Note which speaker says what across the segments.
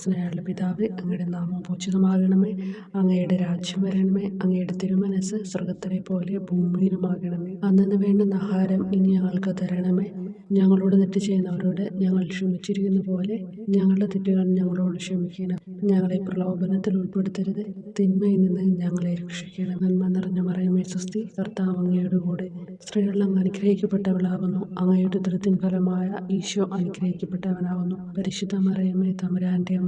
Speaker 1: സ്വർഗസ്നായുള്ള പിതാവേ, അങ്ങയുടെ നാമം പൂജിതമാകണമേ. അങ്ങയുടെ രാജ്യം വരണമേ. അങ്ങയുടെ തിരുമനസ് സ്വർഗത്തിലെ പോലെ ഭൂമിയിലുമാകണമേ. അന്നന്ന് വേണ്ടുന്ന ആഹാരം ഇനി ഞങ്ങൾക്ക് തരണമേ. ഞങ്ങളോട് തെറ്റ് ചെയ്യുന്നവരോട് ഞങ്ങൾ ക്ഷമിച്ചിരിക്കുന്ന പോലെ ഞങ്ങളുടെ തെറ്റുകൾ ഞങ്ങളോട് ക്ഷമിക്കണം. ഞങ്ങളെ പ്രലോഭനത്തിൽ ഉൾപ്പെടുത്തരുത്, തിന്മയിൽ നിന്ന് ഞങ്ങളെ രക്ഷിക്കണം. നന്മ നിറഞ്ഞ മറിയമേ സ്വസ്തി, കർത്താവ് അങ്ങയുടെ കൂടെ സ്ത്രീകൾ അങ്ങ് അനുഗ്രഹിക്കപ്പെട്ടവളാകുന്നു. അങ്ങയുടെ ഉദരത്തിൻ ഫലമായ ഈശോ അനുഗ്രഹിക്കപ്പെട്ടവനാകുന്നു. പരിശുദ്ധ മറിയമേ തമ്പുരാന്റെ അമ്മ,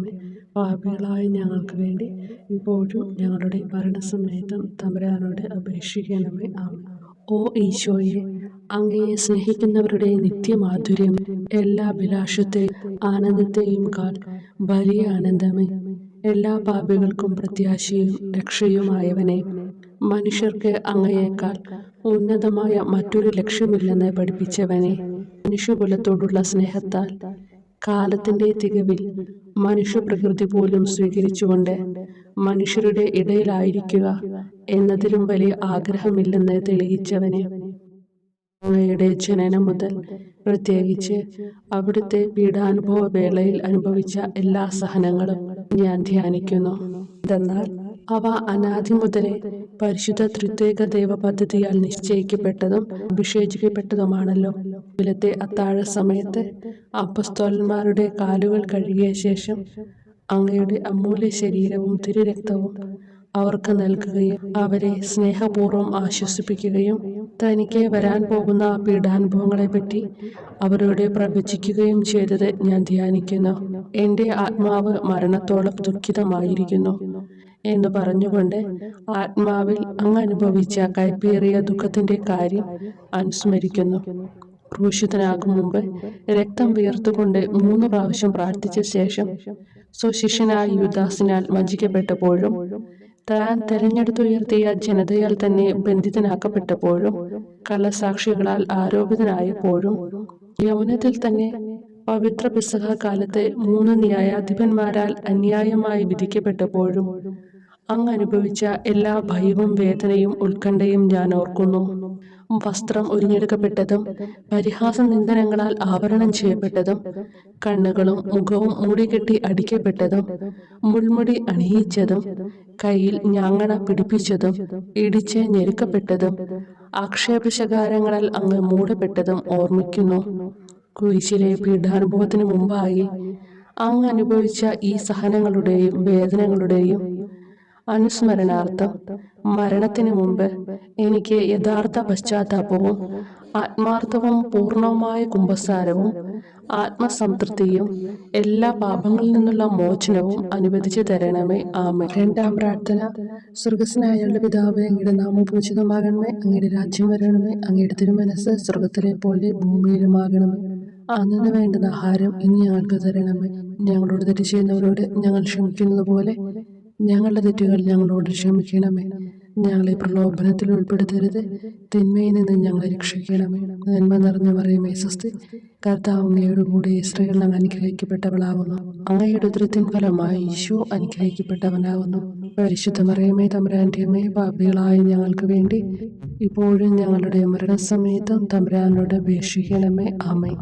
Speaker 1: പാപികളായ ഞങ്ങൾക്ക് വേണ്ടി ഇപ്പോഴും ഞങ്ങളുടെ മരണസമയത്തും തമ്പുരാനോട് അപേക്ഷിക്കണമേ. ആമേൻ. ഓ ഈശോയെ, അങ്ങയെ സ്നേഹിക്കുന്നവരുടെ നിത്യമാധുര്യം, എല്ലാ അഭിലാഷത്തെയും ആനന്ദത്തെയും കാൾ വലിയ ആനന്ദമേ. എല്ലാ പാപികൾക്കും പ്രത്യാശയും രക്ഷയുമായവനെ, മനുഷ്യർക്ക് അങ്ങയേക്കാൾ ഉന്നതമായ മറ്റൊരു ലക്ഷ്യമില്ലെന്ന് പഠിപ്പിച്ചവനെ, മനുഷ്യകുലത്തോടുള്ള സ്നേഹത്താൽ കാലത്തിന്റെ തികവിൽ മനുഷ്യപ്രകൃതി പോലും സ്വീകരിച്ചുകൊണ്ട് മനുഷ്യരുടെ ഇടയിലായിരിക്കുക എന്നതിലും വലിയ ആഗ്രഹമില്ലെന്ന് തെളിയിച്ചവനെ, അങ്ങയുടെ ജനനം മുതൽ പ്രത്യേകിച്ച് അവിടുത്തെ പീഡാനുഭവ വേളയിൽ അനുഭവിച്ച എല്ലാ സഹനങ്ങളും ഞാൻ ധ്യാനിക്കുന്നു. എന്തെന്നാൽ അവ അനാദി മുതലേ പരിശുദ്ധ ത്രിത്വേക ദൈവ പദ്ധതിയാൽ നിശ്ചയിക്കപ്പെട്ടതും അഭിഷേചിക്കപ്പെട്ടതുമാണല്ലോ. വിലത്തെ അത്താഴ സമയത്ത് അപ്പസ്തോലന്മാരുടെ കാലുകൾ കഴുകിയ ശേഷം അങ്ങയുടെ അമൂല്യ ശരീരവും തിരുരക്തവും അവർക്ക് നൽകുകയും അവരെ സ്നേഹപൂർവ്വം ആശ്വസിപ്പിക്കുകയും തനിക്ക് വരാൻ പോകുന്ന പീഡാനുഭവങ്ങളെപ്പറ്റി അവരോട് പ്രവചിക്കുകയും ചെയ്തത് ഞാൻ ധ്യാനിക്കുന്നു. എൻ്റെ ആത്മാവ് മരണത്തോളം ദുഃഖിതമായിരിക്കുന്നു എന്ന് പറഞ്ഞുകൊണ്ട് ആത്മാവിൽ അങ്ങ് അനുഭവിച്ച കൈപ്പേറിയ ദുഃഖത്തിന്റെ കാര്യം അനുസ്മരിക്കുന്നു. ക്രൂശിതനാകും മുമ്പ് രക്തം വിയർത്തുകൊണ്ട് 3 പ്രാവശ്യം പ്രാർത്ഥിച്ച ശേഷം സ്വശിഷ്യനായ യൂദാസിനാൽ വഞ്ചിക്കപ്പെട്ടപ്പോഴും താൻ തെരഞ്ഞെടുത്തുയർത്തിയ ജനതയാൽ തന്നെ ബന്ധിതനാക്കപ്പെട്ടപ്പോഴും കള്ളസാക്ഷികളാൽ ആരോപിതനായപ്പോഴും യൗവനത്തിൽ തന്നെ പവിത്ര പെസഹ കാലത്ത് 3 ന്യായാധിപന്മാരാൽ അന്യായമായി വിധിക്കപ്പെട്ടപ്പോഴും അങ്ങ് അനുഭവിച്ച എല്ലാ ഭയവും വേദനയും ഉത്കണ്ഠയും ഞാൻ ഓർക്കുന്നു. വസ്ത്രം ഉരിഞ്ഞെടുക്കപ്പെട്ടതും പരിഹാസ നിന്ദനങ്ങളാൽ ആവരണം ചെയ്യപ്പെട്ടതും കണ്ണുകളും മുഖവും മൂടികെട്ടി അടിക്കപ്പെട്ടതും മുൾമുടി അണിയിച്ചതും കയ്യിൽ ഞാങ്ങണ പിടിപ്പിച്ചതും ഇടിച്ച് ഞെരുക്കപ്പെട്ടതും ആക്ഷേപശകാരങ്ങളാൽ അങ്ങ് മൂടപ്പെട്ടതും ഓർമ്മിക്കുന്നു. കുരിശിലെ പീഡാനുഭവത്തിന് മുമ്പായി അങ്ങ് അനുഭവിച്ച ഈ സഹനങ്ങളുടെയും വേദനകളുടെയും അനുസ്മരണാർത്ഥം മരണത്തിന് മുമ്പ് എനിക്ക് യഥാർത്ഥ പശ്ചാത്താപവും ആത്മാർത്ഥവും പൂർണ്ണവുമായ കുമ്പസാരവും ആത്മസംതൃപ്തിയും എല്ലാ പാപങ്ങളിൽ നിന്നുള്ള മോചനവും അനുവദിച്ചു തരണമേ. ആമേൻ. 2-ാം പ്രാർത്ഥന. സ്വർഗസ്നായുള്ള പിതാവേ, അങ്ങയുടെ നാമം പൂജിതമാകണമേ. അങ്ങയുടെ രാജ്യം വരണമേ. അങ്ങയുടെ തിരുമനസ് സ്വർഗത്തിലെ പോലെ ഭൂമിയിലുമാകണമേ. അന്നന്ന് വേണ്ടുന്ന ആഹാരം ഇനി ഞങ്ങൾക്ക് തരണമേ. ഞങ്ങളോട് തെറ്റ് ചെയ്യുന്നവരോട് ഞങ്ങൾ ക്ഷമിക്കുന്നത് പോലെ ഞങ്ങളുടെ തെറ്റുകൾ ഞങ്ങളോട് ക്ഷമിക്കണമേ. ഞങ്ങളെ പ്രലോഭനത്തിൽ ഉൾപ്പെടുത്തരുത്, തിന്മയിൽ നിന്ന് ഞങ്ങളെ രക്ഷിക്കണമേ. നന്മ നിറഞ്ഞ മറിയമേ സ്വസ്തി, കർത്താവ് അങ്ങയുടെ കൂടെ സ്ത്രീകൾ അങ്ങ് അനുഗ്രഹിക്കപ്പെട്ടവളാകുന്നു. അങ്ങയുടെ ഉദരത്തിൻ ഫലമായി ഈശോ അനുഗ്രഹിക്കപ്പെട്ടവനാകുന്നു. പരിശുദ്ധ മറിയമേ തമ്പുരാന്റെ അമ്മേ, പാപികളായ ഞങ്ങൾക്ക് വേണ്ടി ഇപ്പോഴും ഞങ്ങളുടെ മരണസമയത്തും തമ്പുരാനോട് അപേക്ഷിക്കണമേ. ആമേൻ.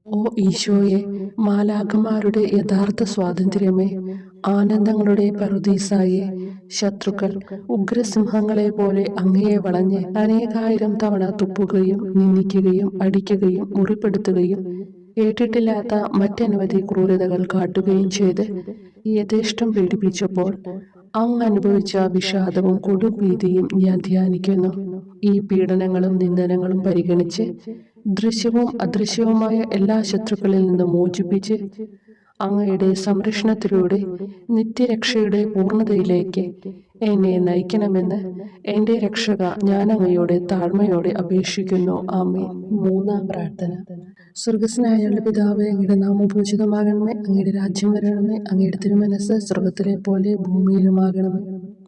Speaker 1: ഓ ഈശോയെ, മാലാഖമാരുടെ യഥാർത്ഥ സ്വാതന്ത്ര്യമേ, ആനന്ദങ്ങളുടെ പറുദീസായെ, ശത്രുക്കൾ ഉഗ്രസിംഹങ്ങളെ പോലെ അങ്ങയെ വളഞ്ഞ് അനേകായിരം തവണ തുപ്പുകയും നിന്ദിക്കുകയും അടിക്കുകയും മുറിപ്പെടുത്തുകയും കേട്ടിട്ടില്ലാത്ത മറ്റനവധി ക്രൂരതകൾ കാട്ടുകയും ചെയ്ത് യഥേഷ്ടം പീഡിപ്പിച്ചപ്പോൾ അങ്ങ് അനുഭവിച്ച വിഷാദവും കൊടുഭീതിയും ഞാൻ ധ്യാനിക്കുന്നു. ഈ പീഡനങ്ങളും നിന്ദനങ്ങളും പരിഗണിച്ച് ദൃശ്യവും അദൃശ്യവുമായ എല്ലാ ശത്രുക്കളിൽ നിന്നും മോചിപ്പിച്ച് അങ്ങയുടെ സംരക്ഷണത്തിലൂടെ നിത്യരക്ഷയുടെ പൂർണ്ണതയിലേക്ക് എന്നെ നയിക്കണമെന്ന് എൻ്റെ രക്ഷക ഞാൻ അങ്ങയോട് താഴ്മയോടെ അപേക്ഷിക്കുന്നു. ആമേൻ. 3-ാം പ്രാർത്ഥന. സ്വർഗസ്നായുള്ള പിതാവേ, അങ്ങയുടെ നാമം പൂജിതമാകണമേ. അങ്ങയുടെ രാജ്യം വരണമേ. അങ്ങയുടെ തിരുമനസ് സ്വർഗത്തിലെ പോലെ ഭൂമിയിലുമാകണമേ.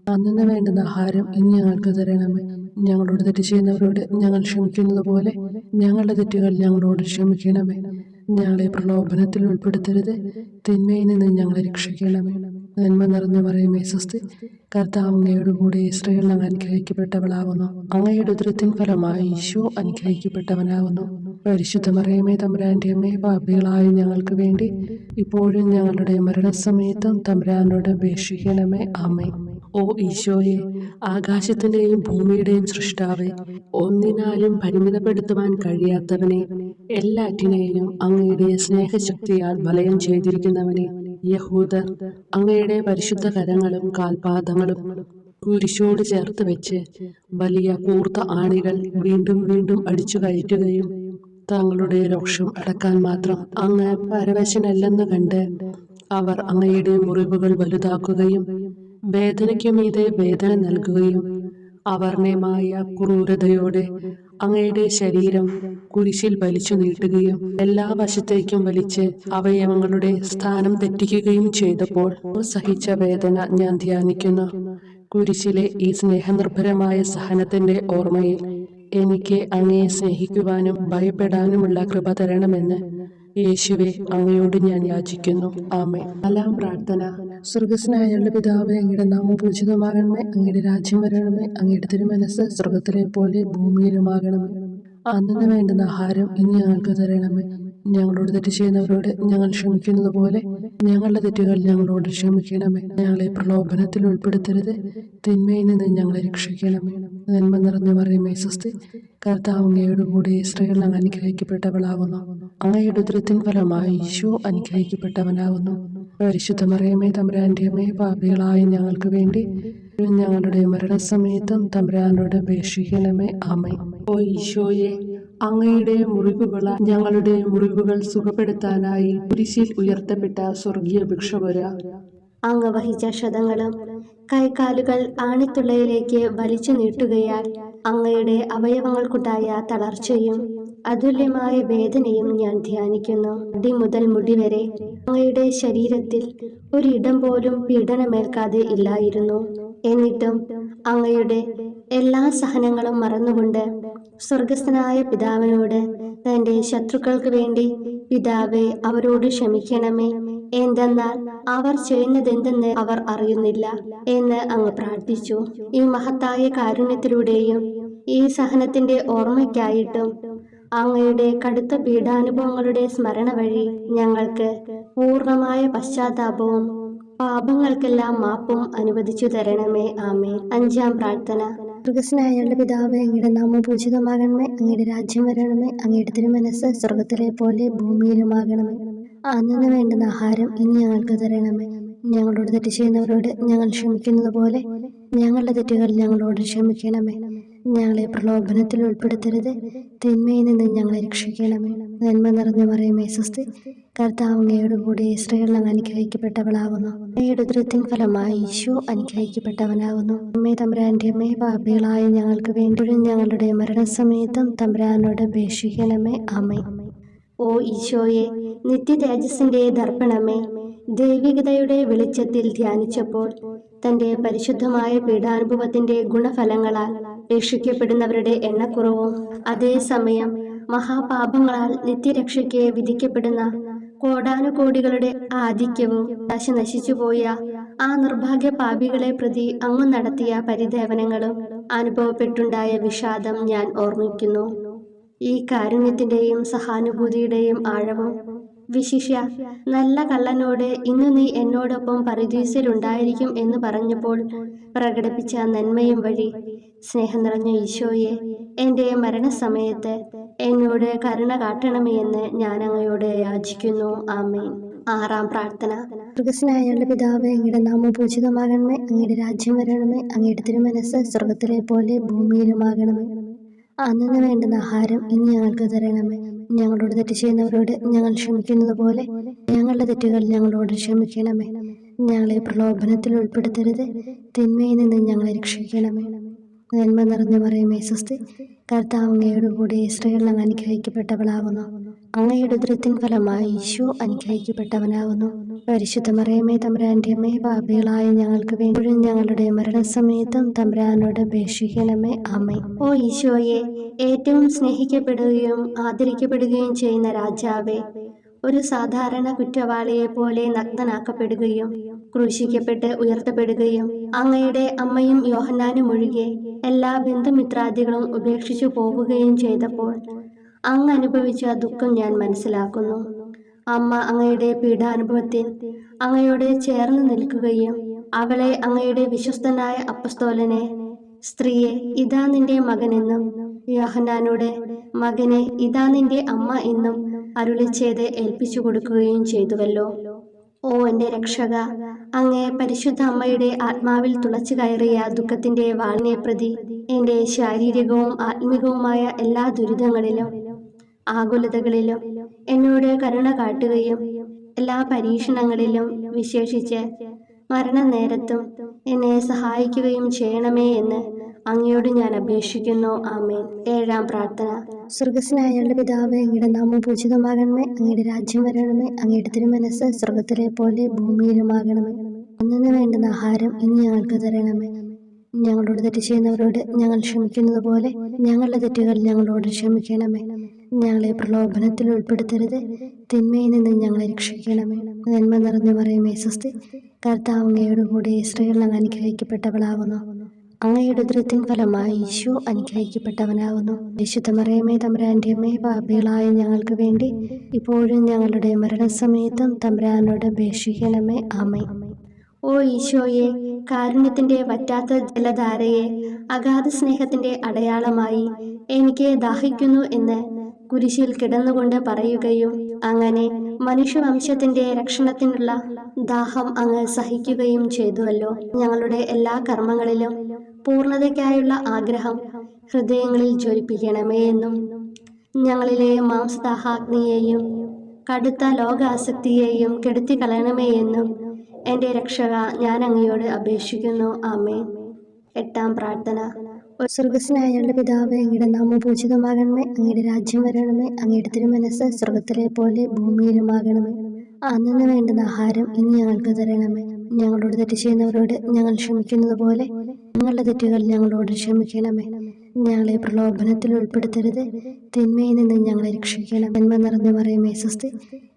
Speaker 1: അന്നന്ന് വേണ്ടുന്ന ആഹാരം ഇനി ഞങ്ങൾക്ക് തരണമേ. ഞങ്ങളോട് തെറ്റ് ചെയ്യുന്നവരോട് ഞങ്ങൾ ക്ഷമിക്കുന്നത് പോലെ ഞങ്ങളുടെ തെറ്റുകൾ ഞങ്ങളോട് ക്ഷമിക്കണമേ. ഞങ്ങളെ പ്രലോഭനത്തിൽ ഉൾപ്പെടുത്തരുത്, തിന്മയിൽ നിന്ന് ഞങ്ങളെ രക്ഷിക്കണമേ. നന്മ നിറഞ്ഞ മറിയമേ സ്വസ്തി, കർത്താവ് അങ്ങയോട് കൂടെ സ്ത്രീകൾ അങ്ങ് അനുഗ്രഹിക്കപ്പെട്ടവളാകുന്നു. അങ്ങയുടെ ഉദരത്തിൻ ഫലമായി ഈശോ അനുഗ്രഹിക്കപ്പെട്ടവനാകുന്നു. പരിശുദ്ധ മറിയമേ തമ്പുരാന്റെ അമ്മേ, പാപികളായ ഞങ്ങൾക്ക് വേണ്ടി ഇപ്പോഴും ഞങ്ങളുടെ മരണസമയത്തും തമ്പുരാനോട് അപേക്ഷിക്കണമേ. ആമേൻ. ഓ ഈശോയെ, ആകാശത്തിന്റെയും ഭൂമിയുടെയും സൃഷ്ടാവേ, ഒന്നിനാലും പരിമിതപ്പെടുത്തുവാൻ കഴിയാത്തവനെ, എല്ലാറ്റിനെയും അങ്ങയുടെ സ്നേഹശക്തിയാൽ വലയം ചെയ്തിരിക്കുന്നവനെ, യഹൂദർ അങ്ങയുടെ പരിശുദ്ധ കരങ്ങളും കാൽപാദങ്ങളും കുരിശോട് ചേർത്ത് വെച്ച് വലിയ കൂർത്ത ആണികൾ വീണ്ടും വീണ്ടും അടിച്ചു കയറ്റുകയും തങ്ങളുടെ രോഷം അടക്കാൻ മാത്രം അങ്ങ് പരവശനല്ലെന്ന് കണ്ട് അവർ അങ്ങയുടെ മുറിവുകൾ വലുതാക്കുകയും വേദനയ്ക്കു മീതെ വേദന നൽകുകയും അവർണ്ണയമായ ക്രൂരതയോടെ അങ്ങയുടെ ശരീരം കുരിശിൽ വലിച്ചു നീട്ടുകയും എല്ലാ വശത്തേക്കും വലിച്ച് അവയവങ്ങളുടെ സ്ഥാനം തെറ്റിക്കുകയും ചെയ്തപ്പോൾ സഹിച്ച വേദന ഞാൻ ധ്യാനിക്കുന്നു. കുരിശിലെ ഈ സ്നേഹനിർഭരമായ സഹനത്തിന്റെ ഓർമ്മയിൽ എനിക്ക് അങ്ങയെ സ്നേഹിക്കുവാനും ഭയപ്പെടാനുമുള്ള കൃപ തരണമെന്ന് യേശുവെ അങ്ങയോട് ഞാൻ യാചിക്കുന്നു. ആമേൻ. നാലാം പ്രാർത്ഥന. സ്വർഗസ്നായുള്ള പിതാവേ, അങ്ങയുടെ നാമം പൂജിതമാകണമേ, അങ്ങയുടെ രാജ്യം വരണമേ, അങ്ങയുടെ തിരുമനസ് സ്വർഗത്തിലെ പോലെ ഭൂമിയിലുമാകണമേ. അന്നു വേണ്ടുന്ന ആഹാരം ഇനി ഞങ്ങൾക്ക് തരണമേ. ഞങ്ങളോട് തെറ്റ് ചെയ്യുന്നവരോട് ഞങ്ങൾ ക്ഷമിക്കുന്നത് പോലെ ഞങ്ങളുടെ തെറ്റുകൾ ഞങ്ങളോട് ക്ഷമിക്കണമേ. ഞങ്ങളെ പ്രലോഭനത്തിൽ ഉൾപ്പെടുത്തരുത്, തിന്മയിൽ നിന്ന് ഞങ്ങളെ രക്ഷിക്കണമേ. നന്മ നിറഞ്ഞ മറിയമേ സ്വസ്തി, കർത്താവ് അങ്ങയോട് കൂടെ സ്ത്രീകൾ അങ്ങ് അനുഗ്രഹിക്കപ്പെട്ടവളാകുന്നു. അങ്ങയുടെ ഉദരത്തിൻ ഫലമായി ഈശോ അനുഗ്രഹിക്കപ്പെട്ടവനാകുന്നു. പരിശുദ്ധ മറിയമേ തമ്പുരാന്റെ അമ്മേ, പാപികളായ ഞങ്ങൾക്ക് വേണ്ടി ഞങ്ങളുടെ മരണസമയത്തും തമ്പുരാനോട് അപേക്ഷിക്കണമേ. ആമേൻ. ഓ ഈശോയെ, അങ്ങയുടെ മുറിവുകളാൽ ഞങ്ങളുടെ മുറിവുകൾ സുഖപ്പെടുത്താനായി കുരിശിൽ ഉയർത്തപ്പെട്ട സ്വർഗീയ ഭിക്ഷുവര,
Speaker 2: അങ്ങ് വഹിച്ച ക്ഷതങ്ങളും കൈകാലുകൾ ആണിത്തുള്ളയിലേക്ക് വലിച്ചു നീട്ടുകയാൽ അങ്ങയുടെ അവയവങ്ങൾക്കുണ്ടായ തളർച്ചയും അതുല്യമായ വേദനയും ഞാൻ ധ്യാനിക്കുന്നു. അടി മുതൽ മുടി വരെ അങ്ങയുടെ ശരീരത്തിൽ ഒരിടം പോലും പീഡനമേൽക്കാതെ ഇല്ലായിരുന്നു. എന്നിട്ടും അങ്ങയുടെ എല്ലാ സഹനങ്ങളും മറന്നുകൊണ്ട് സ്വർഗസ്ഥനായ പിതാവിനോട് തന്റെ ശത്രുക്കൾക്ക് വേണ്ടി പിതാവേ അവരോട് ക്ഷമിക്കണമേ, എന്തെന്നാൽ അവർ ചെയ്യുന്നതെന്തെന്ന് അവർ അറിയുന്നില്ല എന്ന് അങ്ങ് പ്രാർത്ഥിച്ചു. ഈ മഹത്തായ കാരുണ്യത്തിലൂടെയും ഈ സഹനത്തിന്റെ ഓർമ്മയ്ക്കായിട്ടും അങ്ങയുടെ കടുത്ത പീഡാനുഭവങ്ങളുടെ സ്മരണ വഴി ഞങ്ങൾക്ക് പൂർണ്ണമായ പശ്ചാത്താപവും പാപങ്ങൾക്കെല്ലാം മാപ്പും അനുവദിച്ചു തരണമേ. ആമേൻ. അഞ്ചാം പ്രാർത്ഥന. സ്വർഗസ്നായുള്ള പിതാവേ, അങ്ങയുടെ നാമം പൂജിതമാകണമേ, അങ്ങയുടെ രാജ്യം വരണമേ, അങ്ങയുടെ തിരുമനസ് സ്വർഗത്തിലെ പോലെ ഭൂമിയിലുമാകണമേ. അന്നു വേണ്ടുന്ന ആഹാരം ഇനി ഞങ്ങൾക്ക് തരണമേ. ഞങ്ങളോട് തെറ്റ് ചെയ്യുന്നവരോട് ഞങ്ങൾ ക്ഷമിക്കുന്നത് പോലെ ഞങ്ങളുടെ തെറ്റുകൾ ഞങ്ങളോട് ക്ഷമിക്കണമേ. ഞങ്ങളെ പ്രലോഭനത്തിൽ ഉൾപ്പെടുത്തരുത്, തിന്മയിൽ നിന്ന് ഞങ്ങളെ രക്ഷിക്കണമേ. നന്മ നിറഞ്ഞ മറിയമേ സ്വസ്തി, കർത്താവ് അങ്ങയോട് കൂടെ സ്ത്രീകൾ അങ്ങ് അനുഗ്രഹിക്കപ്പെട്ടവളാകുന്നു. അങ്ങയുടെ ഉദരത്തിൻ ഫലമായി ഈശോ അനുഗ്രഹിക്കപ്പെട്ടവനാകുന്നു. അമ്മേ തമ്പുരാന്റെ അമ്മേ, പാപികളായ ഞങ്ങൾക്ക് വേണ്ടി ഞങ്ങളുടെ മരണസമയത്തും തമ്പുരാനോട് അപേക്ഷിക്കണമേ. ആമേൻ. ഓ ഈശോയെ, നിത്യ തേജസ്സിന്റെ ദർപ്പണമേ, ദൈവികതയുടെ വെളിച്ചത്തിൽ ധ്യാനിച്ചപ്പോൾ തന്റെ പരിശുദ്ധമായ പീഡാനുഭവത്തിന്റെ ഗുണഫലങ്ങളാൽ രക്ഷിക്കപ്പെടുന്നവരുടെ എണ്ണക്കുറവും അതേസമയം മഹാപാപങ്ങളാൽ നിത്യരക്ഷയ്ക്ക് വിധിക്കപ്പെടുന്ന കോടാനുകോടികളുടെ ആധിക്യവും നശിച്ചുപോയ ആ നിർഭാഗ്യ പാപികളെ പ്രതി അങ്ങ് നടത്തിയ പരിദേവനങ്ങളും അനുഭവപ്പെട്ടുണ്ടായ വിഷാദം ഞാൻ ഓർമ്മിക്കുന്നു. ഈ കാരുണ്യത്തിന്റെയും സഹാനുഭൂതിയുടെയും ആഴവും വിശിഷ്യ നല്ല കള്ളനോട് ഇന്ന് നീ എന്നോടൊപ്പം പരദീസയിലുണ്ടായിരിക്കും എന്ന് പറഞ്ഞപ്പോൾ പ്രകടിപ്പിച്ച നന്മയും വഴി സ്നേഹം നിറഞ്ഞ ഈശോയെ, എൻ്റെ മരണസമയത്ത് എന്നോട് കരുണ കാട്ടണമേ എന്ന് ഞാൻ അങ്ങയോട് യാചിക്കുന്നു. ആമേൻ. ആറാം പ്രാർത്ഥന. സ്വർഗസ്നായുള്ള പിതാവേ, അങ്ങയുടെ നാമം പൂജിതമാകണമേ, അങ്ങയുടെ രാജ്യം വരണമേ, അങ്ങയുടെ തിരുമനസ് സ്വർഗത്തിലെ പോലെ ഭൂമിയിലുമാകണമേ. അന്നു വേണ്ടുന്ന ആഹാരം ഇനി ഞങ്ങൾക്ക് തരണമേ. ഞങ്ങളോട് തെറ്റ് ചെയ്യുന്നവരോട് ഞങ്ങൾ ക്ഷമിക്കുന്നത് പോലെ ഞങ്ങളുടെ തെറ്റുകൾ ഞങ്ങളോട് ക്ഷമിക്കണമേ. ഞങ്ങളെ പ്രലോഭനത്തിൽ ഉൾപ്പെടുത്തരുത്, തിന്മയിൽ നിന്ന് ഞങ്ങളെ രക്ഷിക്കണമേ. നന്മ നിറഞ്ഞ മറിയമേ സ്വസ്തി, കർത്താവ് അങ്ങയോട് കൂടെ സ്ത്രീകൾ അങ്ങ് അനുഗ്രഹിക്കപ്പെട്ടവളാകുന്നു. അങ്ങയുടെ ഉദരത്തിൻ ഫലമായി ഈശോ അനുഗ്രഹിക്കപ്പെട്ടവനാകുന്നു. പരിശുദ്ധ മറിയമേ തമ്പുരാന്റെ അമ്മേ, പാപികളായ ഞങ്ങൾക്ക് വേണ്ടി ഞങ്ങളുടെ മരണസമയത്തും തമ്പുരാനോട് അപേക്ഷിക്കണമേ. ആമേൻ. ഓ ഈശോയെ, ഏറ്റവും സ്നേഹിക്കപ്പെടുകയും ആദരിക്കപ്പെടുകയും ചെയ്യുന്ന രാജാവേ, ഒരു സാധാരണ കുറ്റവാളിയെ പോലെ നഗ്നനാക്കപ്പെടുകയും ക്രൂശിക്കപ്പെട്ട് ഉയർത്തപ്പെടുകയും അങ്ങയുടെ അമ്മയും യോഹന്നാനും ഒഴികെ എല്ലാ ബന്ധുമിത്രാദികളും ഉപേക്ഷിച്ചു പോവുകയും ചെയ്തപ്പോൾ അങ്ങ് അനുഭവിച്ച ദുഃഖം ഞാൻ മനസ്സിലാക്കുന്നു. അമ്മ അങ്ങയുടെ പീഡാനുഭവത്തിൽ അങ്ങയോട് ചേർന്ന് നിൽക്കുകയും അവളെ അങ്ങയുടെ വിശ്വസ്തനായ അപ്പസ്തോലനെ, സ്ത്രീയെ ഇതാ നിന്റെ മകനെന്നും യോഹന്നാനോട് മകനെ ഇതാ നിന്റെ അമ്മ എന്നും അരുളിച്ചെയ്ത് ഏൽപ്പിച്ചു കൊടുക്കുകയും ചെയ്തുവല്ലോ. ഓ എൻ്റെ രക്ഷക, അങ്ങേ പരിശുദ്ധ അമ്മയുടെ ആത്മാവിൽ തുളച്ചു കയറിയ ദുഃഖത്തിന്റെ വാളിനെ പ്രതി എൻ്റെ ശാരീരികവും ആത്മികവുമായ എല്ലാ ദുരിതങ്ങളിലും ആകുലതകളിലും എന്നോട് കരുണ കാട്ടുകയും എല്ലാ പരീക്ഷണങ്ങളിലും വിശേഷിച്ച് മരണനേരത്തും എന്നെ സഹായിക്കുകയും ചെയ്യണമേ എന്ന് അങ്ങയോട് ഞാൻ അപേക്ഷിക്കുന്നു. ആമേൻ. 7-ാം പ്രാർത്ഥന. സ്വർഗസ്നായുള്ള പിതാവേ, അങ്ങയുടെ നാമം പൂജിതമാകണമേ. അങ്ങയുടെ രാജ്യം വരണമേ. അങ്ങയുടെ തിരുമനസ്സ് സ്വർഗത്തിലെ പോലെ ഭൂമിയിലുമാകണമേ. അന്നു വേണ്ടുന്ന ആഹാരം ഇനി ഞങ്ങൾക്ക് തരണമേ. ഞങ്ങളോട് തെറ്റ് ചെയ്യുന്നവരോട് ഞങ്ങൾ ക്ഷമിക്കുന്നത് പോലെ ഞങ്ങളുടെ തെറ്റുകൾ ഞങ്ങളോട് ക്ഷമിക്കണമേ. ഞങ്ങളെ പ്രലോഭനത്തിൽ ഉൾപ്പെടുത്തരുത്, തിന്മയിൽ നിന്ന് ഞങ്ങളെ രക്ഷിക്കണമേ. നന്മ നിറഞ്ഞ മറിയമേ സ്വസ്തി, കർത്താവ് അങ്ങയോട് കൂടെ സ്ത്രീകൾ അങ്ങ് അനുഗ്രഹിക്കപ്പെട്ടവളാകുന്നു. അങ്ങയുടെ ഉദരത്തിൻ ഫലമായി ഈശോ അനുഗ്രഹിക്കപ്പെട്ടവനാകുന്നു. വിശുദ്ധ മറിയമേ തമ്പുരാന്റെ അമ്മേ, പാപികളായ ഞങ്ങൾക്ക് വേണ്ടി ഇപ്പോഴും ഞങ്ങളുടെ മരണസമയത്തും തമ്പുരാനോട് അപേക്ഷിക്കണമേ. ആമേൻ. ഓ ഈശോയെ, കാരുണ്യത്തിന്റെ വറ്റാത്ത ജലധാരയെ, അഗാധ സ്നേഹത്തിന്റെ അടയാളമായി എനിക്ക് ദാഹിക്കുന്നു എന്ന് കുരിശിൽ കിടന്നുകൊണ്ട് പറയുകയും അങ്ങനെ മനുഷ്യവംശത്തിന്റെ രക്ഷണത്തിനുള്ള ദാഹം അങ്ങ് സഹിക്കുകയും ചെയ്തുവല്ലോ. ഞങ്ങളുടെ എല്ലാ കർമ്മങ്ങളിലും പൂർണ്ണതയ്ക്കായുള്ള ആഗ്രഹം ഹൃദയങ്ങളിൽ ജ്വലിപ്പിക്കണമേ എന്നും ഞങ്ങളിലെ മാംസദാഹാഗ്നിയെയും കടുത്ത ലോകാസക്തിയെയും കെടുത്തിക്കളയണമേ എന്നും എൻ്റെ രക്ഷക ഞാൻ അങ്ങയോട് അപേക്ഷിക്കുന്നു. ആമേൻ. 8-ാം പ്രാർത്ഥന. സ്വർഗസ്നായുള്ള പിതാവേ, അങ്ങയുടെ നാമം പൂജിതമാകണമേ. അങ്ങയുടെ രാജ്യം വരണമേ. അങ്ങയുടെ തിരുമനസ്സ് സ്വർഗത്തിലെ പോലെ ഭൂമിയിലുമാകണമേ. അന്നു വേണ്ടുന്ന ആഹാരം ഇനി ഞങ്ങൾക്ക് തരണമേ. ഞങ്ങളോട് തെറ്റ് ചെയ്യുന്നവരോട് ഞങ്ങൾ ക്ഷമിക്കുന്നത് പോലെ ഞങ്ങളുടെ തെറ്റുകൾ ഞങ്ങളോട് ക്ഷമിക്കണമേ. ഞങ്ങളെ പ്രലോഭനത്തിൽ ഉൾപ്പെടുത്തരുത്, തിന്മയിൽ നിന്ന് ഞങ്ങളെ രക്ഷിക്കണം. നന്മ നിറഞ്ഞ മറിയമേ സ്വസ്തി,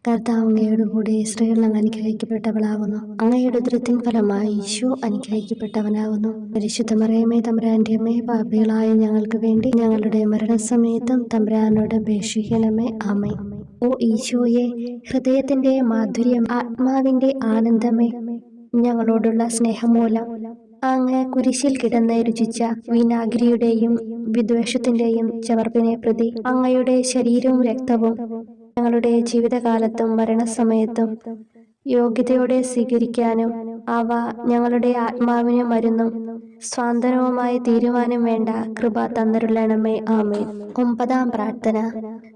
Speaker 2: കർത്താവ് അങ്ങയോട് കൂടെ സ്ത്രീകൾ അങ്ങ് അനുഗ്രഹിക്കപ്പെട്ടവളാകുന്നു. അങ്ങയുടെ ഉദരത്തിൻ ഫലമായി ഈശോ അനുഗ്രഹിക്കപ്പെട്ടവനാകുന്നു. പരിശുദ്ധ മറിയമേ തമ്പുരാന്റെ അമ്മേ, പാപികളായ ഞങ്ങൾക്ക് വേണ്ടി ഞങ്ങളുടെ മരണസമയത്തും തമ്പുരാനോട് അപേക്ഷിക്കണമേ. ആമേൻ. ഓ ഈശോയെ, ഹൃദയത്തിന്റെ മാധുര്യം, ആത്മാവിന്റെ ആനന്ദമേ, ഞങ്ങളോടുള്ള സ്നേഹം മൂലം അങ്ങ് കുരിശിൽ കിടന്ന് രുചിച്ച വിനാഗിരിയുടെയും വിദ്വേഷത്തിന്റെയും ചവർപ്പിനെ പ്രതി അങ്ങയുടെ ശരീരവും രക്തവും ഞങ്ങളുടെ ജീവിതകാലത്തും മരണസമയത്തും യോഗ്യതയോടെ സ്വീകരിക്കാനും അവ ഞങ്ങളുടെ ആത്മാവിന് മരുന്നും സ്വാന്തനവുമായി തീരുവാനും വേണ്ട കൃപ തന്നരുളണമേ. ആമേൻ. 9-ാം പ്രാർത്ഥന.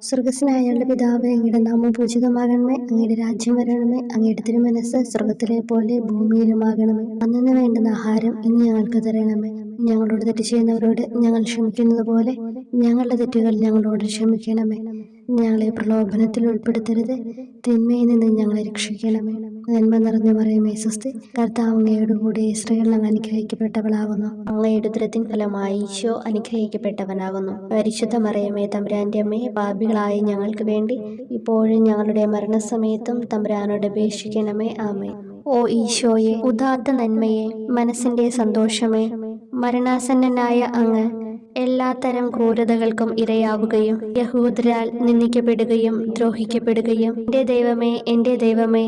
Speaker 2: സ്വർഗസ്നായുള്ള പിതാവേ, അങ്ങയുടെ നാമം പൂജിതമാകണമേ. അങ്ങയുടെ രാജ്യം വരണമേ. അങ്ങയുടെ തിരുമനസ്സ് സ്വർഗത്തിലെ പോലെ ഭൂമിയിലുമാകണമേ. അന്നു വേണ്ടുന്ന ആഹാരം ഇനി ഞങ്ങൾക്ക് തരണമേ. ഞങ്ങളോട് തെറ്റ് ചെയ്യുന്നവരോട് ഞങ്ങൾ ക്ഷമിക്കുന്നത് പോലെ ഞങ്ങളുടെ തെറ്റുകൾ ഞങ്ങളോട് ക്ഷമിക്കണമേ. ഞങ്ങളെ പ്രലോഭനത്തിൽ ഉൾപ്പെടുത്തരുത്, തിന്മയിൽ നിന്ന് ഞങ്ങളെ രക്ഷിക്കണമേ. നന്മ നിറഞ്ഞ മറിയമേ സ്വസ്തി, കർത്താവ് അങ്ങയോട് കൂടെ സ്ത്രീകൾ അങ്ങ് അനുഗ്രഹിക്കപ്പെട്ടവളാകുന്നു. അങ്ങയുടെ ഉദരത്തിൻ ഫലമായി ഈശോ അനുഗ്രഹിക്കപ്പെട്ടവനാകുന്നു. പരിശുദ്ധ മറിയമേ തമ്പുരാന്റെ അമ്മേ, പാപികളായ ഞങ്ങൾക്ക് വേണ്ടി ഇപ്പോഴും ഞങ്ങളുടെ മരണസമയത്തും തമ്പുരാനോട് അപേക്ഷിക്കണമേ. ആമേൻ. ഓ ഈശോയെ, ഉദാത്ത നന്മയെ, മനസ്സിന്റെ സന്തോഷമേ, മരണാസന്നനായ അങ്ങ് എല്ലാത്തരം ക്രൂരതകൾക്കും ഇരയാവുകയും യഹൂദരാൽ നിന്ദിക്കപ്പെടുകയും ദ്രോഹിക്കപ്പെടുകയും എൻ്റെ ദൈവമേ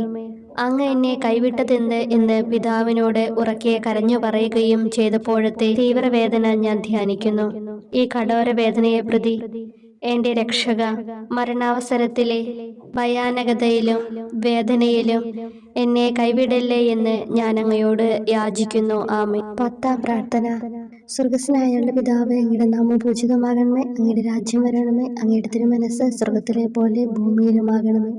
Speaker 2: അങ്ങ് എന്നെ കൈവിട്ടതെന്ത് എന്ന് പിതാവിനോട് ഉറക്കെ കരഞ്ഞു പറയുകയും ചെയ്തപ്പോഴത്തെ തീവ്രവേദന ഞാൻ ധ്യാനിക്കുന്നു. ഈ കഠോര വേദനയെ പ്രതി എൻ്റെ രക്ഷക, മരണാവസരത്തിലെ ഭയാനകതയിലും വേദനയിലും എന്നെ കൈവിടല്ലേ എന്ന് ഞാൻ അങ്ങയോട് യാചിക്കുന്നു. ആമേൻ. 10-ാം പ്രാർത്ഥന. സ്വർഗസ്നായുള്ള പിതാവേ, അങ്ങയുടെ നാമം പൂജിതമാകണമേ. അങ്ങയുടെ രാജ്യം വരണമേ. അങ്ങയുടെ തിരുമനസ്സ് സ്വർഗത്തിലെ പോലെ ഭൂമിയിലുമാകണമേ.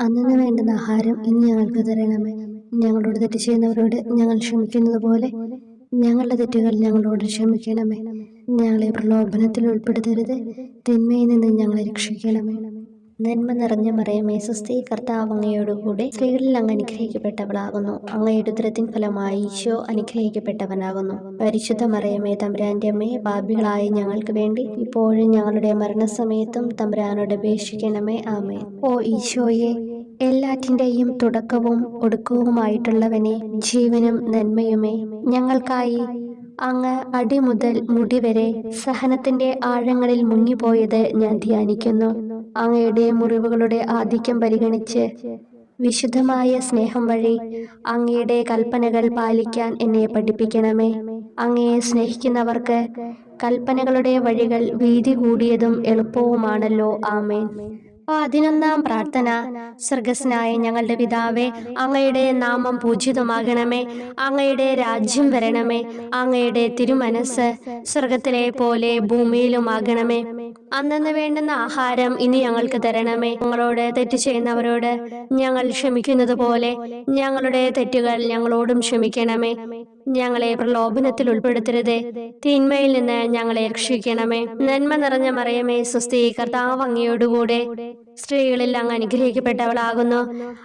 Speaker 2: അന്നു വേണ്ടുന്ന ആഹാരം ഇനി ഞങ്ങൾക്ക് തരണമേ. ഞങ്ങളോട് തെറ്റ് ചെയ്യുന്നവരോട് ഞങ്ങൾ ക്ഷമിക്കുന്നത് പോലെ ഞങ്ങളുടെ തെറ്റുകൾ ഞങ്ങളോട് ക്ഷമിക്കണമേ. ഞങ്ങളെ പ്രലോഭനത്തിൽ ഉൾപ്പെടുത്തരുത്, തിന്മയിൽ നിന്ന് ഞങ്ങളെ രക്ഷിക്കണമേ. നന്മ നിറഞ്ഞ മറിയമേ സ്വസ്തി, കർത്താവ് അങ്ങയോടുകൂടെ സ്ത്രീകളിൽ അങ്ങ് അനുഗ്രഹിക്കപ്പെട്ടവളാകുന്നു. അങ്ങയുടെ ഉദരത്തിൻ ഫലമായി ഈശോ അനുഗ്രഹിക്കപ്പെട്ടവനാകുന്നു. പരിശുദ്ധ മറിയമേ തമ്പുരാന്റെ അമ്മേ, പാപികളായ ഞങ്ങൾക്ക് വേണ്ടി ഇപ്പോഴും ഞങ്ങളുടെ മരണസമയത്തും തമ്പുരാനോട് അപേക്ഷിക്കണമേ. ആമേൻ. ഓ ഈശോയെ, എല്ലാറ്റിൻ്റെയും തുടക്കവും ഒടുക്കവുമായിട്ടുള്ളവനെ, ജീവനും നന്മയുമേ, ഞങ്ങൾക്കായി അങ്ങ് അടിമുതൽ മുടിവരെ സഹനത്തിന്റെ ആഴങ്ങളിൽ മുങ്ങിപ്പോയത് ഞാൻ ധ്യാനിക്കുന്നു. അങ്ങയുടെ മുറിവുകളുടെ ആധിക്യം പരിഗണിച്ച് വിശുദ്ധമായ സ്നേഹം വഴി അങ്ങയുടെ കൽപ്പനകൾ പാലിക്കാൻ എന്നെ പഠിപ്പിക്കണമേ. അങ്ങയെ സ്നേഹിക്കുന്നവർക്ക് കൽപ്പനകളുടെ വഴികൾ വീതി കൂടിയതും എളുപ്പവുമാണല്ലോ. ആമേൻ. 11-ാം പ്രാർത്ഥന. സ്വർഗസ്നായ ഞങ്ങളുടെ പിതാവേ, അങ്ങയുടെ നാമം പൂജിതമാകണമേ. അങ്ങയുടെ രാജ്യം വരണമേ. അങ്ങയുടെ തിരുമനസ് സ്വർഗത്തിലെ പോലെ ഭൂമിയിലുമാകണമേ. അന്നന്ന് വേണ്ടുന്ന ആഹാരം ഇനി ഞങ്ങൾക്ക് തരണമേ. ഞങ്ങളോട് തെറ്റ് ചെയ്യുന്നവരോട് ഞങ്ങൾ ക്ഷമിക്കുന്നത് പോലെ ഞങ്ങളുടെ തെറ്റുകൾ ഞങ്ങളോടും ക്ഷമിക്കണമേ. ഞങ്ങളെ പ്രലോഭനത്തിൽ ഉൾപ്പെടുത്തരുതേ, തിന്മയിൽ നിന്ന് ഞങ്ങളെ രക്ഷിക്കണമേ. നന്മ നിറഞ്ഞ മറിയമേ സ്വസ്തി, കർത്താവ് അങ്ങയോടുകൂടെ സ്ത്രീകളിൽ അങ്ങ് അനുഗ്രഹിക്കപ്പെട്ടവളാകുന്നു.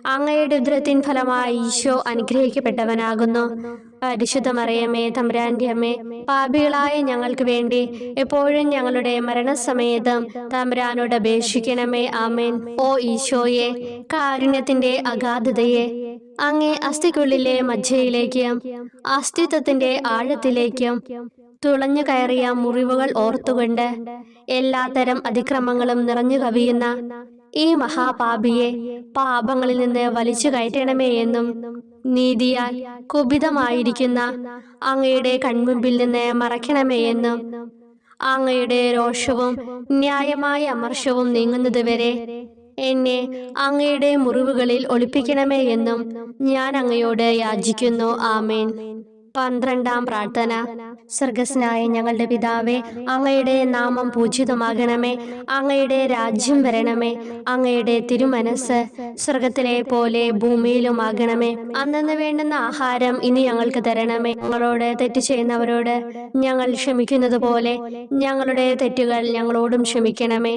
Speaker 2: അങ്ങയുടെ ഉദരത്തിൻ ഫലമായി ഈശോ അനുഗ്രഹിക്കപ്പെട്ടവനാകുന്നു. പരിശുദ്ധ മറിയമേ, തമ്പുരാന്റെ അമ്മേ, പാപികളായ ഞങ്ങൾക്ക് വേണ്ടി എപ്പോഴും ഞങ്ങളുടെ മരണസമയത്തും തമ്പുരാനോട് അപേക്ഷിക്കണമേ. ആമേൻ. ഓ ഈശോയെ, കാരുണ്യത്തിന്റെ അഗാധതയെ, അങ്ങേ അസ്ഥിക്കുള്ളിലെ മജ്ജയിലേക്കും അസ്തിത്വത്തിന്റെ ആഴത്തിലേക്കും തുളഞ്ഞു കയറിയ മുറിവുകൾ ഓർത്തുകൊണ്ട് എല്ലാത്തരം അതിക്രമങ്ങളും നിറഞ്ഞു കവിയുന്ന ഈ മഹാപാപിയെ പാപങ്ങളിൽ നിന്ന് വലിച്ചു കയറ്റണമേ എന്നും നീതിയാൽ കുപിതമായിരിക്കുന്ന അങ്ങയുടെ കൺമുമ്പിൽ നിന്ന് മറയ്ക്കണമേ എന്നും അങ്ങയുടെ രോഷവും ന്യായമായ അമർഷവും നീങ്ങുന്നതുവരെ എന്നെ അങ്ങയുടെ മുറിവുകളിൽ ഒളിപ്പിക്കണമേ എന്നും ഞാൻ അങ്ങയോട് യാചിക്കുന്നു. ആമേൻ. 12-ാം പ്രാർത്ഥന. സ്വർഗസ്നായ ഞങ്ങളുടെ പിതാവേ, അങ്ങയുടെ നാമം പൂജിതമാകണമേ. അങ്ങയുടെ രാജ്യം വരണമേ. അങ്ങയുടെ തിരുമനസ് സ്വർഗത്തിലെ പോലെ ഭൂമിയിലുമാകണമേ. അന്നന്ന് വേണ്ടുന്ന ആഹാരം ഇനി ഞങ്ങൾക്ക് തരണമേ. ഞങ്ങളോട് തെറ്റ് ചെയ്യുന്നവരോട് ഞങ്ങൾ ക്ഷമിക്കുന്നത് പോലെ ഞങ്ങളുടെ തെറ്റുകൾ ഞങ്ങളോടും ക്ഷമിക്കണമേ.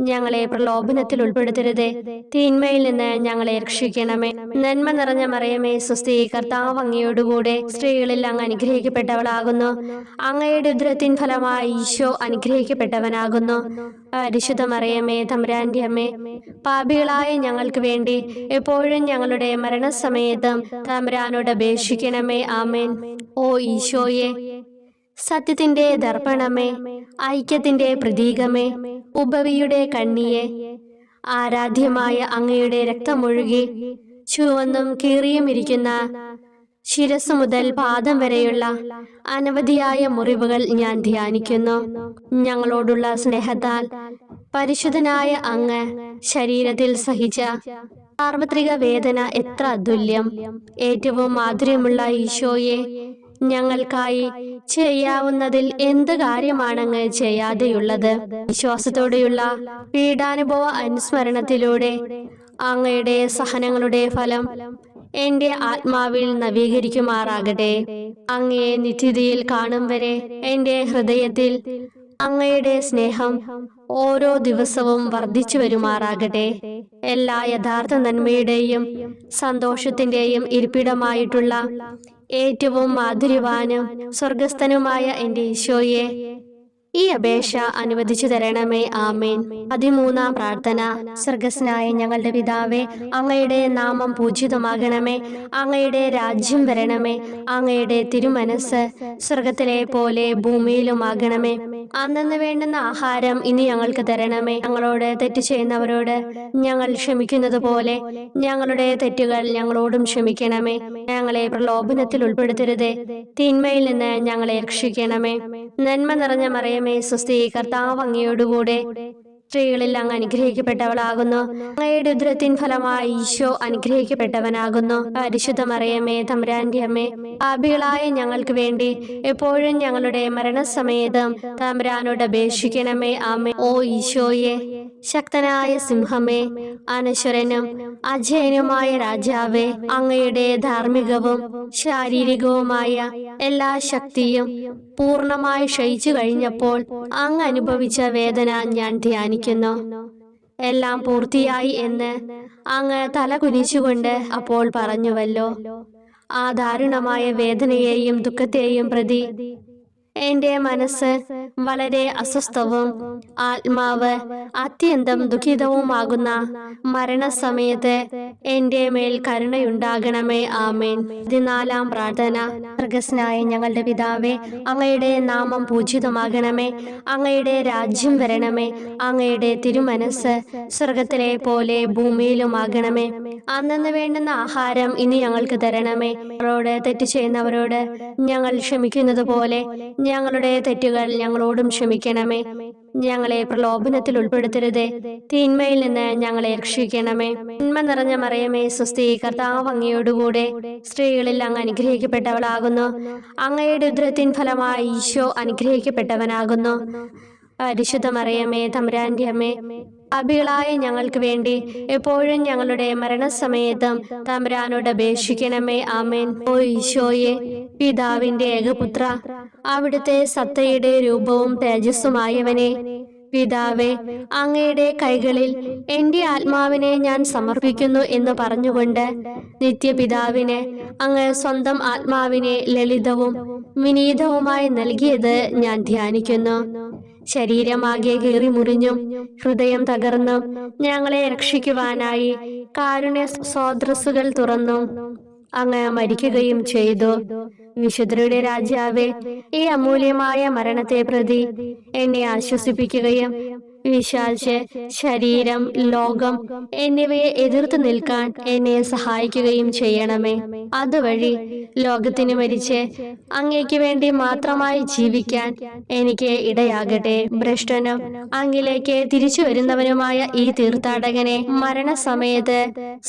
Speaker 2: ഞങ്ങളെ പ്രലോഭനത്തിൽ ഉൾപ്പെടുത്തരുതേ, തിന്മയിൽ നിന്ന് ഞങ്ങളെ രക്ഷിക്കണമേ. നന്മ നിറഞ്ഞ മറിയമേ സ്വസ്തി, കർത്താവ് അങ്ങയോടുകൂടെ സ്ത്രീകളിൽ അങ്ങ് അനുഗ്രഹിക്കപ്പെട്ടവളാകുന്നു. അങ്ങയുടെ ഉദരത്തിൻ ഫലമായി ഈശോ അനുഗ്രഹിക്കപ്പെട്ടവനാകുന്നു. പരിശുദ്ധ മറിയമേ, തമ്പുരാന്റെ അമ്മേ, പാപികളായ ഞങ്ങൾക്ക് വേണ്ടി എപ്പോഴും ഞങ്ങളുടെ മരണസമയത്തും തമ്പുരാനോട് അപേക്ഷിക്കണമേ. ആമേൻ. ഓ ഈശോയെ, സത്യത്തിന്റെ ദർപ്പണമേ, ഐക്യത്തിന്റെ പ്രതീകമേ, ഉപവിയുടെ കണ്ണിയെ, ആരാധ്യമായ അങ്ങയുടെ രക്തമൊഴുകി ചുവന്നും കീറിയും ഇരിക്കുന്ന ശിരസ് മുതൽ പാദം വരെയുള്ള അനവധിയായ മുറിവുകൾ ഞാൻ ധ്യാനിക്കുന്നു. ഞങ്ങളോടുള്ള സ്നേഹത്താൽ പരിശുദ്ധനായ അങ്ങ് ശരീരത്തിൽ സഹിച്ച സാർവത്രിക വേദന എത്ര അതുല്യം. ഏറ്റവും മാധുര്യമുള്ള ഈശോയെ, ഞങ്ങൾക്കായി ചെയ്യാവുന്നതിൽ എന്ത് കാര്യമാണങ്ങ് ചെയ്യാതെയുള്ളത്? വിശ്വാസത്തോടെയുള്ള പീഡാനുഭവ അനുസ്മരണത്തിലൂടെ അങ്ങയുടെ സഹനങ്ങളുടെ ഫലം എന്റെ ആത്മാവിൽ നവീകരിക്കുമാറാകട്ടെ. അങ്ങയെ നിത്യതയിൽ കാണും വരെ എന്റെ ഹൃദയത്തിൽ അങ്ങയുടെ സ്നേഹം ഓരോ ദിവസവും വർദ്ധിച്ചു വരുമാറാകട്ടെ. എല്ലാ യഥാർത്ഥ നന്മയുടെയും സന്തോഷത്തിന്റെയും ഇരിപ്പിടമായിട്ടുള്ള ഏറ്റവും മാധുര്യവാനും സ്വർഗസ്ഥനുമായ എന്റെ ഈശോയെ, ഈ അപേക്ഷ അനുവദിച്ചു തരണമേ. ആമേൻ. 13-ാം പ്രാർത്ഥന. സ്വർഗസ്നായ ഞങ്ങളുടെ പിതാവേ, അങ്ങയുടെ നാമം പൂജിതമാകണമേ. അങ്ങയുടെ രാജ്യം വരണമേ. അങ്ങയുടെ തിരുമനസ് സ്വർഗത്തിലെ പോലെ ഭൂമിയിലുമാകണമേ. അന്നന്ന് വേണ്ടുന്ന ആഹാരം ഇനി ഞങ്ങൾക്ക് തരണമേ. ഞങ്ങളോട് തെറ്റ് ചെയ്യുന്നവരോട് ഞങ്ങൾ ക്ഷമിക്കുന്നത് പോലെ ഞങ്ങളുടെ തെറ്റുകൾ ഞങ്ങളോടും ക്ഷമിക്കണമേ. ഞങ്ങളെ പ്രലോഭനത്തിൽ ഉൾപ്പെടുത്തരുതേ, തിന്മയിൽ നിന്ന് ഞങ്ങളെ രക്ഷിക്കണമേ. നന്മ നിറഞ്ഞ മറിയമേ സ്വസ്തി, കർത്താവ് അങ്ങയോടുകൂടെ സ്ത്രീകളിൽ അങ്ങ് അനുഗ്രഹിക്കപ്പെട്ടവളാകുന്നു. അങ്ങയുടെ ഉദരത്തിൻ ഫലമായി ഈശോ അനുഗ്രഹിക്കപ്പെട്ടവനാകുന്നു. പരിശുദ്ധ മറിയമേ, തമ്പുരാന്റെ അമ്മേ, പാപികളായ ഞങ്ങൾക്ക് വേണ്ടി എപ്പോഴും ഞങ്ങളുടെ മരണസമയത്തും തമ്പുരാനോട് അപേക്ഷിക്കണമേ. ആമേൻ. ഓ ഈശോയെ, ശക്തനായ സിംഹമേ, അനശ്വരനും അജയനുമായ രാജാവേ, അങ്ങയുടെ ധാർമ്മികവും ശാരീരികവുമായ എല്ലാ ശക്തിയും പൂർണ്ണമായി ക്ഷയിച്ചു കഴിഞ്ഞപ്പോൾ അങ്ങ് അനുഭവിച്ച വേദന ഞാൻ ധ്യാനിക്കുന്നു. എല്ലാം പൂർത്തിയായി എന്ന് അങ്ങ് തല കുനിച്ചുകൊണ്ട് അപ്പോൾ പറഞ്ഞുവല്ലോ. ആ ദാരുണമായ വേദനയെയും ദുഃഖത്തെയും പ്രതി എൻ്റെ മനസ്സ് വളരെ അസ്വസ്ഥവും ആത്മാവ് അത്യന്തം ദുഃഖിതവുമാകുന്ന മരണസമയത്ത് എൻ്റെ മേൽ കരുണയുണ്ടാകണമേ. ആമേൻ. 14-ാം പ്രാർത്ഥന. സ്വർഗ്ഗസ്ഥനായ ഞങ്ങളുടെ പിതാവേ, അങ്ങയുടെ നാമം പൂജിതമാകണമേ. അങ്ങയുടെ രാജ്യം വരണമേ. അങ്ങയുടെ തിരുമനസ്സ് സ്വർഗത്തിലെ പോലെ ഭൂമിയിലുമാകണമേ. അന്നന്ന് വേണ്ടുന്ന ആഹാരം ഇനി ഞങ്ങൾക്ക് തരണമേ. ഞങ്ങളോട് തെറ്റ് ചെയ്യുന്നവരോട് ഞങ്ങൾ ക്ഷമിക്കുന്നത് പോലെ ഞങ്ങളുടെ തെറ്റുകൾ ഞങ്ങളോടും ക്ഷമിക്കണമേ. ഞങ്ങളെ പ്രലോഭനത്തിൽ ഉൾപ്പെടുത്തരുതേ, തിന്മയിൽ നിന്ന് ഞങ്ങളെ രക്ഷിക്കണമേ. നന്മ നിറഞ്ഞ മറിയമേ, സ്വസ്തി, കർത്താവ് അങ്ങയോടുകൂടെ സ്ത്രീകളിൽ അങ്ങ് അനുഗ്രഹിക്കപ്പെട്ടവളാകുന്നു. അങ്ങയുടെ ഉദരത്തിൻ ഫലമായി ഈശോ അനുഗ്രഹിക്കപ്പെട്ടവനാകുന്നു. പരിശുദ്ധ മറിയമേ, തമ്പുരാന്റെ അമ്മേ, പാപികളായ ഞങ്ങൾക്ക് വേണ്ടി എപ്പോഴും ഞങ്ങളുടെ മരണസമയത്തും തമ്പുരാനോട് അപേക്ഷിക്കണമേ. ആമേൻ. ഓ ഈശോയെ, പിതാവിന്റെ ഏകപുത്ര, അവിടുത്തെ സത്തയുടെ രൂപവും തേജസ്സുമായവനെ, പിതാവേ, അങ്ങയുടെ കൈകളിൽ എൻ്റെ ആത്മാവിനെ ഞാൻ സമർപ്പിക്കുന്നു എന്ന് പറഞ്ഞുകൊണ്ട് നിത്യപിതാവിന് അങ്ങ് സ്വന്തം ആത്മാവിനെ ലളിതവും വിനീതവുമായി നൽകിയത് ഞാൻ ധ്യാനിക്കുന്നു. ശരീരമാകെ കീറി മുറിഞ്ഞും ഹൃദയം തകർന്നും ഞങ്ങളെ രക്ഷിക്കുവാനായി കാരുണ്യ സ്രോതസ്സുകൾ തുറന്നും അങ്ങ് മരിക്കുകയും ചെയ്തു. വിശുദ്ധരുടെ രാജാവേ, ഈ അമൂല്യമായ മരണത്തെ പ്രതി എന്നെ ആശ്വസിപ്പിക്കുകയും വിശാച്ച് ശരീരം, ലോകം എന്നിവയെ എതിർത്ത് നിൽക്കാൻ എന്നെ സഹായിക്കുകയും ചെയ്യണമേ. അതുവഴി ലോകത്തിന് മരിച്ച് അങ്ങേക്ക് വേണ്ടി മാത്രമായി ജീവിക്കാൻ എനിക്ക് ഇടയാകട്ടെ. ഭ്രഷ്ടനും അങ്ങിലേക്ക് തിരിച്ചു വരുന്നവനുമായ ഈ തീർത്ഥാടകനെ മരണസമയത്ത്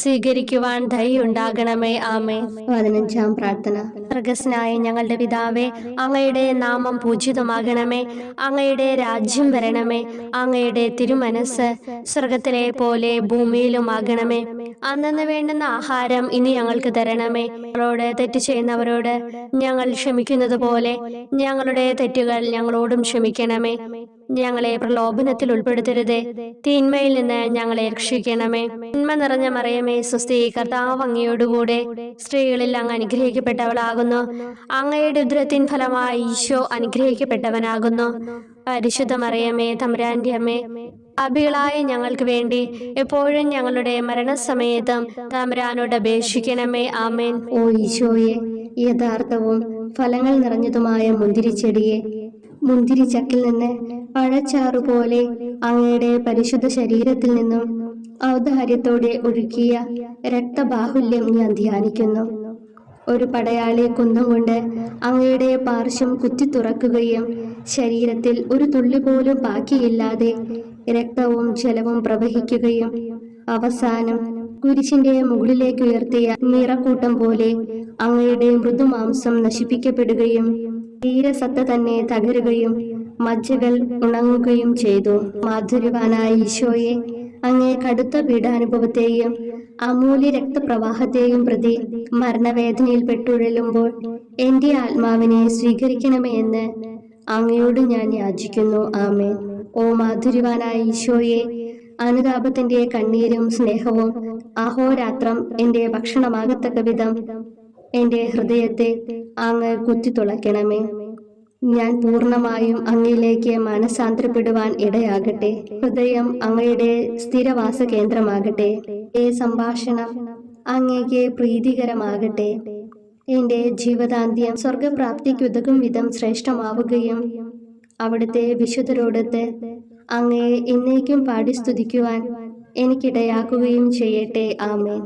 Speaker 2: സ്വീകരിക്കുവാൻ ദയുണ്ടാകണമേ. ആമേ. 15-ാം പ്രാർത്ഥന. സ്വർഗ്ഗസ്ഥനായ ഞങ്ങളുടെ പിതാവേ, അങ്ങയുടെ നാമം പൂജിതമാകണമേ. അങ്ങയുടെ രാജ്യം വരണമേ. അങ്ങയുടെ തിരുമനസ്സ് സ്വർഗത്തിലെ പോലെ ഭൂമിയിലുമാകണമേ. അന്നന്ന് വേണ്ടുന്ന ആഹാരം ഇനി ഞങ്ങൾക്ക് തരണമേ. ഞങ്ങളോട് തെറ്റ് ചെയ്യുന്നവരോട് ഞങ്ങൾ ക്ഷമിക്കുന്നത് പോലെ ഞങ്ങളുടെ തെറ്റുകൾ ഞങ്ങളോടും ക്ഷമിക്കണമേ. ഞങ്ങളെ പ്രലോഭനത്തിൽ ഉൾപ്പെടുത്തരുതേ, തിന്മയിൽ നിന്ന് ഞങ്ങളെ രക്ഷിക്കണമേ. നന്മ നിറഞ്ഞ മറിയമേ, സ്വസ്തി, കർത്താവ് അങ്ങയോടുകൂടെ സ്ത്രീകളിൽ അങ്ങ് അനുഗ്രഹിക്കപ്പെട്ടവളാകുന്നു. അങ്ങയുടെ ഉദരത്തിൻ ഫലമായി ഈശോ അനുഗ്രഹിക്കപ്പെട്ടവനാകുന്നു. പരിശുദ്ധ മറിയമേ, തമ്പുരാന്റെ അമ്മേ, പാപികളായ ഞങ്ങൾക്ക് വേണ്ടി എപ്പോഴും ഞങ്ങളുടെ മരണസമയത്തും തമ്പുരാനോട് അപേക്ഷിക്കണമേ. ആമേൻ.
Speaker 3: ഓ ഈശോയെ, യഥാർത്ഥവും ഫലങ്ങൾ നിറഞ്ഞതുമായ മുന്തിരിച്ചെടിയെ, മുന്തിരിച്ചക്കിൽ നിന്ന് പഴച്ചാറുപോലെ അങ്ങയുടെ പരിശുദ്ധ ശരീരത്തിൽ നിന്നും ഔദാര്യത്തോടെ ഒഴുക്കിയ രക്തബാഹുല്യം ഞാൻ ധ്യാനിക്കുന്നു. ഒരു പടയാളി കുന്തം കൊണ്ട് അങ്ങയുടെ പാർശ്വം കുത്തി തുറക്കുകയും ശരീരത്തിൽ ഒരു തുള്ളി പോലും ബാക്കിയില്ലാതെ രക്തവും ജലവും പ്രവഹിക്കുകയും അവസാനം കുരിശിന്റെ മുകളിലേക്ക് ഉയർത്തിയ നിറക്കൂട്ടം പോലെ അങ്ങയുടെ മൃദുമാംസം നശിപ്പിക്കപ്പെടുകയും തീരസത്ത തന്നെ തകരുകയും മജ്ജകൾ ഉണങ്ങുകയും ചെയ്തു. മാധുര്യവാനായ ഈശോയെ, അങ്ങേ കടുത്ത പീഡാനുഭവത്തെയും അമൂല്യ രക്തപ്രവാഹത്തെയും പ്രതി മരണവേദനയിൽ പെട്ടുഴലുമ്പോൾ എൻ്റെ ആത്മാവിനെ സ്വീകരിക്കണമേ എന്ന് അങ്ങയോട് ഞാൻ യാചിക്കുന്നു. ആമേൻ. ഓ മാധുര്യവാനായ ഈശോയെ, അനുതാപത്തിന്റെ കണ്ണീരും സ്നേഹവും അഹോരാത്രം എൻ്റെ ഭക്ഷണമാകത്തക്ക വിധം എൻ്റെ ഹൃദയത്തെ അങ്ങ് കുത്തിത്തുളയ്ക്കണമേ. ഞാൻ പൂർണ്ണമായും അങ്ങയിലേക്ക് മനസാന്തരപ്പെടുവാൻ ഇടയാകട്ടെ. ഹൃദയം അങ്ങയുടെ സ്ഥിരവാസ കേന്ദ്രമാകട്ടെ. ഈ സംഭാഷണം അങ്ങേക്ക് പ്രീതികരമാകട്ടെ. എൻ്റെ ജീവിതാന്ത്യം സ്വർഗപ്രാപ്തിക്കുതകും വിധം ശ്രേഷ്ഠമാവുകയും അവിടുത്തെ വിശുദ്ധരോടൊത്ത് അങ്ങയെ എന്നേക്കും പാടി സ്തുതിക്കുവാൻ എനിക്കിടയാക്കുകയും ചെയ്യട്ടെ. ആമേൻ.